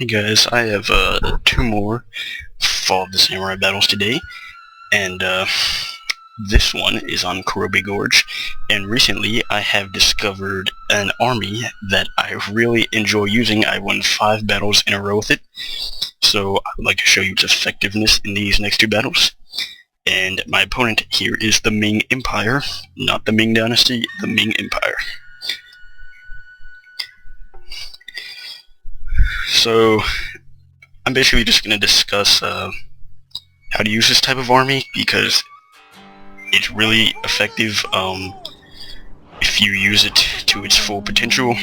Hey guys, I have two more Fall of the Samurai battles today, and this one is on Kurobe Gorge, and recently I have discovered an army that I really enjoy using. I won 5 battles in a row with it, so I would like to show you its effectiveness in these next 2 battles. And my opponent here is the Ming Empire, not the Ming Dynasty, the Ming Empire. So I'm basically just going to discuss how to use this type of army, because it's really effective if you use it to its full potential.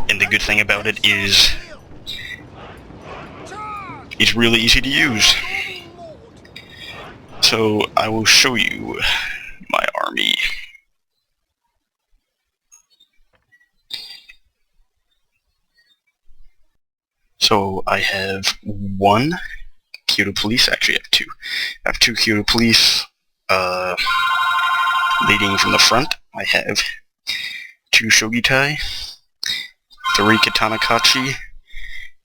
And the good thing about it is it's really easy to use. So I will show you my army. So I have 1 Kyoto Police. Actually, I have 2. I have 2 Kyoto Police leading from the front. I have 2 Shogitai, 3 Katana Kachi,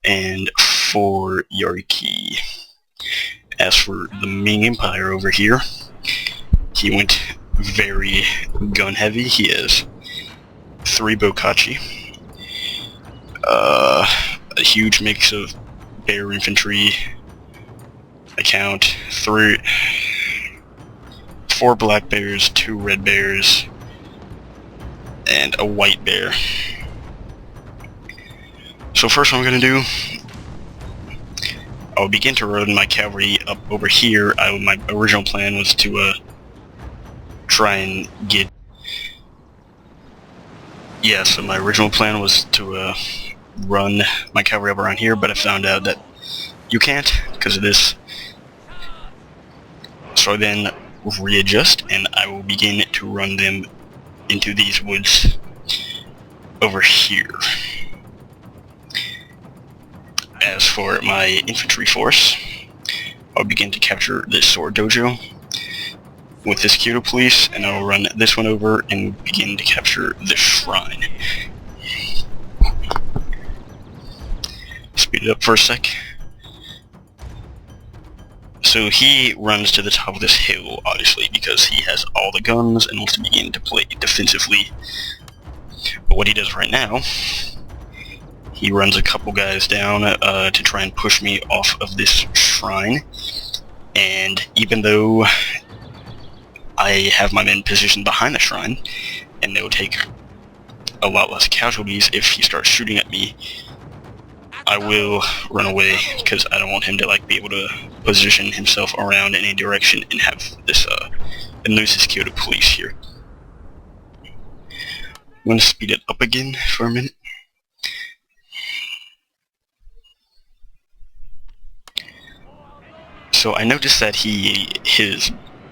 and 4 Yariki. As for the Ming Empire over here, he went very gun heavy. He has 3 Bokachi, a huge mix of bear infantry. I count 4 black bears, 2 red bears, and a white bear. So first what I'm going to do, I'll begin to run my cavalry up over here. My original plan was to try and get... Yeah, so my original plan was to run my cavalry up around here, but I found out that you can't because of this. So I then readjust, and I will begin to run them into these woods over here. As for my infantry force, I'll begin to capture this sword dojo with this Kyoto Police, and I'll run this one over and begin to capture the shrine. Speed it up for a sec. So he runs to the top of this hill, obviously, because he has all the guns and wants to begin to play defensively. But what he does right now, he runs a couple guys down to try and push me off of this shrine. And even though I have my men positioned behind the shrine, and they will take a lot less casualties if he starts shooting at me, I will run away, because I don't want him to be able to position himself around in any direction and have this and lose his Kyoto Police here. I'm going to speed it up again for a minute. So I noticed that he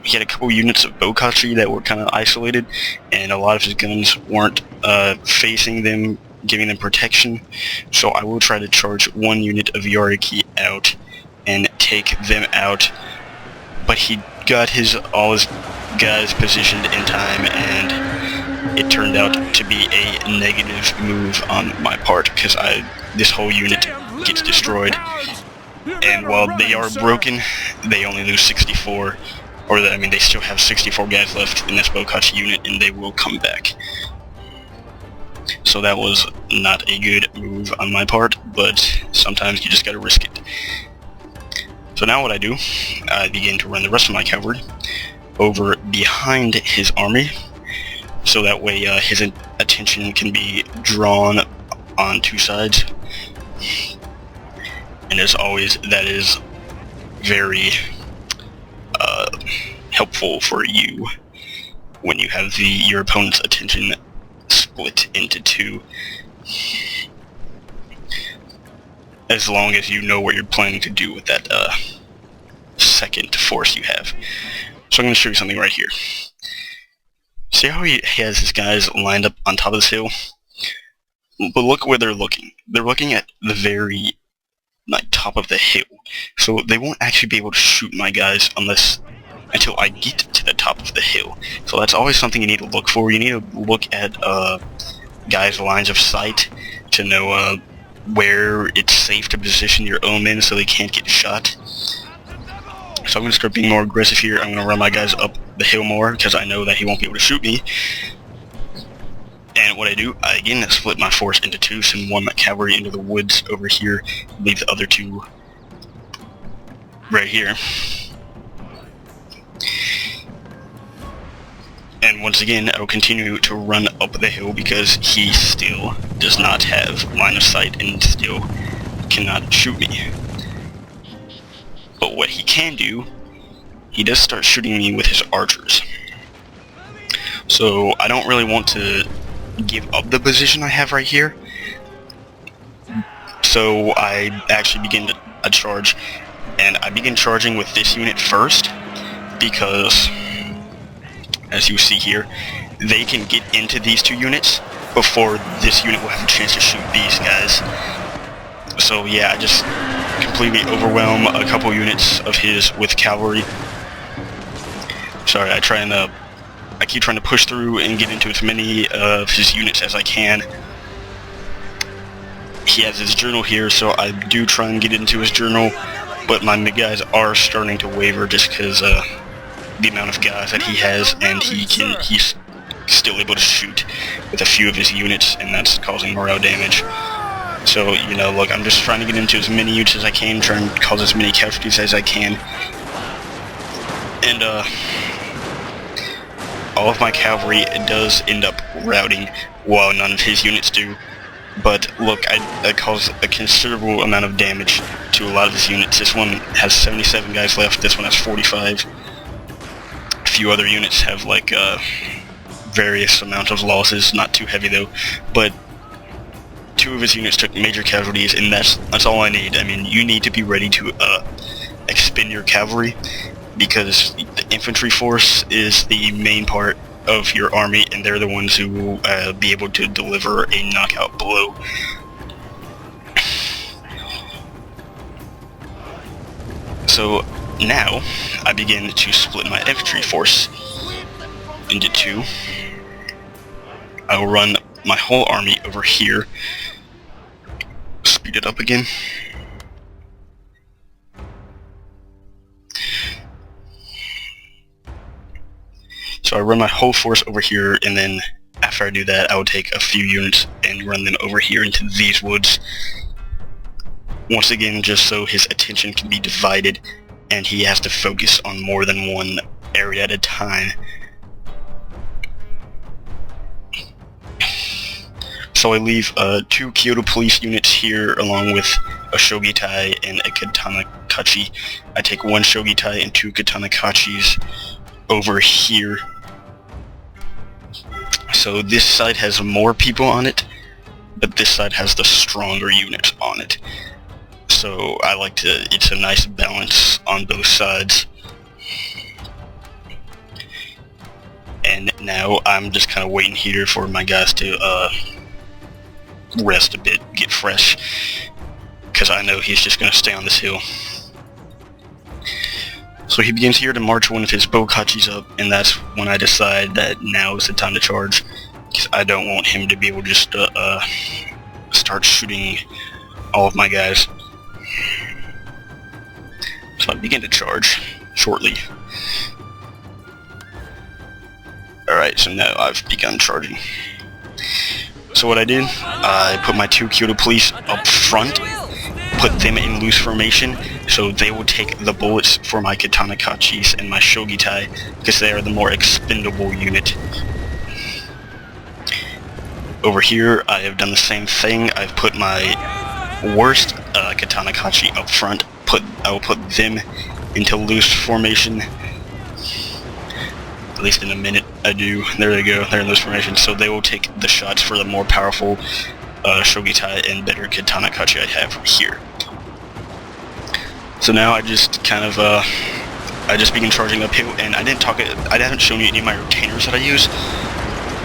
had a couple units of Bokachi that were kind of isolated, and a lot of his guns weren't facing them, giving them protection. So I will try to charge 1 unit of Yariki out and take them out. But he got all his guys positioned in time, and it turned out to be a negative move on my part, because this whole unit gets destroyed. And while they are broken, they only lose 64. They still have 64 guys left in this Bokachi unit, and they will come back. So that was not a good move on my part, but sometimes you just gotta risk it. So now what I do, I begin to run the rest of my cavalry over behind his army, so that way his attention can be drawn on 2 sides. And as always, that is very helpful for you when you have your opponent's attention split into 2, as long as you know what you're planning to do with that second force you have. So I'm going to show you something right here. See how he has his guys lined up on top of this hill? But look where they're looking. They're looking at the very top of the hill, so they won't actually be able to shoot my guys until I get to the top of the hill. So that's always something you need to look for. You need to look at guys' lines of sight to know where it's safe to position your own men so they can't get shot. So I'm going to start being more aggressive here. I'm going to run my guys up the hill more because I know that he won't be able to shoot me. And what I do, I again split my force into two, send one cavalry into the woods over here, leave the other two right here. And once again, I will continue to run up the hill because he still does not have line of sight and still cannot shoot me. But what he can do, he does start shooting me with his archers. So I don't really want to give up the position I have right here. So I actually begin a charge, and I begin charging with this unit first because, as you see here, they can get into these two units before this unit will have a chance to shoot these guys. So yeah, I just completely overwhelm a couple units of his with cavalry. Sorry, I keep trying to push through and get into as many of his units as I can. He has his journal here, so I do try and get into his journal, but my guys are starting to waver just because the amount of guys that he has, and he's still able to shoot with a few of his units, and that's causing morale damage. So, you know, look, I'm just trying to get into as many units as I can, trying to cause as many casualties as I can. And, all of my cavalry does end up routing, while none of his units do. But, look, I cause a considerable amount of damage to a lot of his units. This one has 77 guys left, this one has 45. A few other units have, like, various amounts of losses, not too heavy though, but two of his units took major casualties, and that's all I need. I mean, you need to be ready to expend your cavalry, because the infantry force is the main part of your army, and they're the ones who will be able to deliver a knockout blow. So now I begin to split my infantry force into two. I will run my whole army over here. Speed it up again. So I run my whole force over here, and then after I do that, I will take a few units and run them over here into these woods. Once again, just so his attention can be divided, and he has to focus on more than one area at a time. So I leave two Kyoto police units here along with a Shogitai and a Katanakachi. I take one Shogitai and two Katanakachis over here. So this side has more people on it, but this side has the stronger units on it. So I like to, it's a nice balance on both sides. And now I'm just kind of waiting here for my guys to rest a bit, get fresh, because I know he's just going to stay on this hill. So he begins here to march one of his Bokachis up, and that's when I decide that now is the time to charge, because I don't want him to be able to just start shooting all of my guys. So I begin to charge shortly. Alright, so now I've begun charging. So what I did, I put my two Kyoto police up front, put them in loose formation, so they will take the bullets for my Katanakachis and my Shogitai, because they are the more expendable unit. Over here, I have done the same thing. I've put my worst Katanakachi up front. I will put them into loose formation. At least in a minute I do. There they go, they're in loose formation, so they will take the shots for the more powerful Shogitai and better Katanakachi I have here. So now I just kind of, I just begin charging uphill, and I haven't shown you any of my retainers that I use,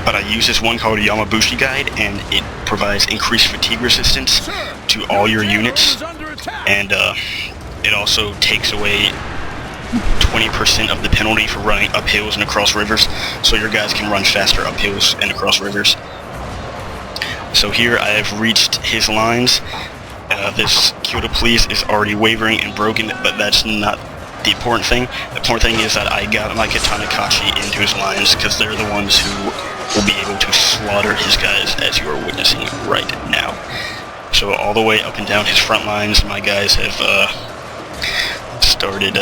but I use this one called Yamabushi Guide, and it provides increased fatigue resistance to all your units, and it also takes away 20% of the penalty for running up hills and across rivers, so your guys can run faster up hills and across rivers. So here I have reached his lines, This Kyoto police is already wavering and broken, but that's not the important thing. The important thing is that I got my Katana Kachi into his lines, because they're the ones who will be able to slaughter his guys, as you are witnessing right now. So all the way up and down his front lines, my guys have started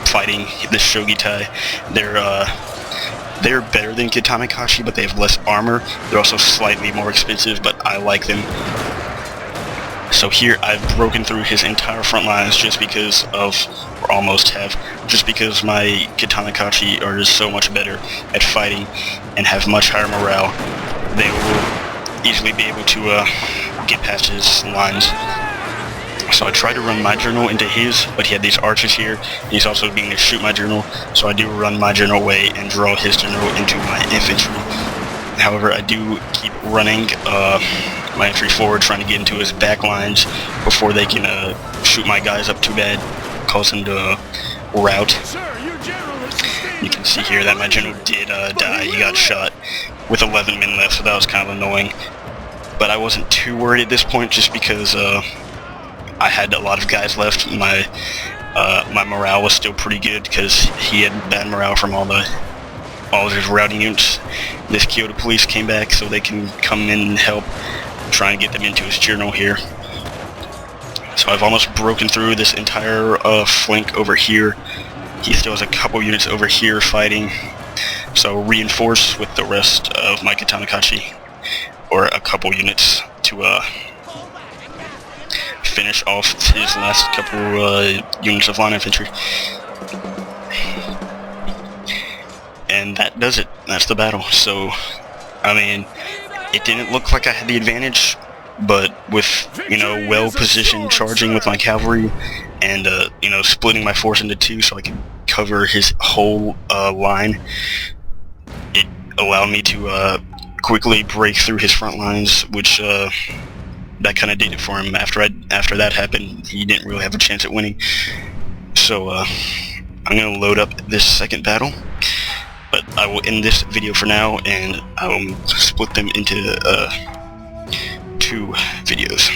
fighting the Shogitai. They're better than Katana Kachi, but they have less armor. They're also slightly more expensive, but I like them. So here I've broken through his entire front lines just because of, or almost have, just because my Katana Kachi are just so much better at fighting and have much higher morale. They will easily be able to get past his lines. So I tried to run my general into his, but he had these archers here, and he's also beginning to shoot my general, so I do run my general away and draw his general into my infantry. However, I do keep running my infantry forward, trying to get into his back lines before they can shoot my guys up too bad, cause him to rout. You can see here that my general did die. He got shot with 11 men left, so that was kind of annoying. But I wasn't too worried at this point, just because I had a lot of guys left. My morale was still pretty good, because he had bad morale from all of his routing units. This Kyoto police came back, so they can come in and help, try and get them into his general here. So I've almost broken through this entire flank over here. He still has a couple units over here fighting, so reinforce with the rest of my Katana Kachi, or a couple units to finish off his last couple units of line infantry. And that does it. That's the battle. So, I mean, it didn't look like I had the advantage, but with, you know, well-positioned charging with my cavalry, and, you know, splitting my force into two so I could cover his whole line, it allowed me to quickly break through his front lines, which that kind of did it for him. After that happened, he didn't really have a chance at winning. So I'm going to load up this second battle, but I will end this video for now, and I will split them into 2 videos.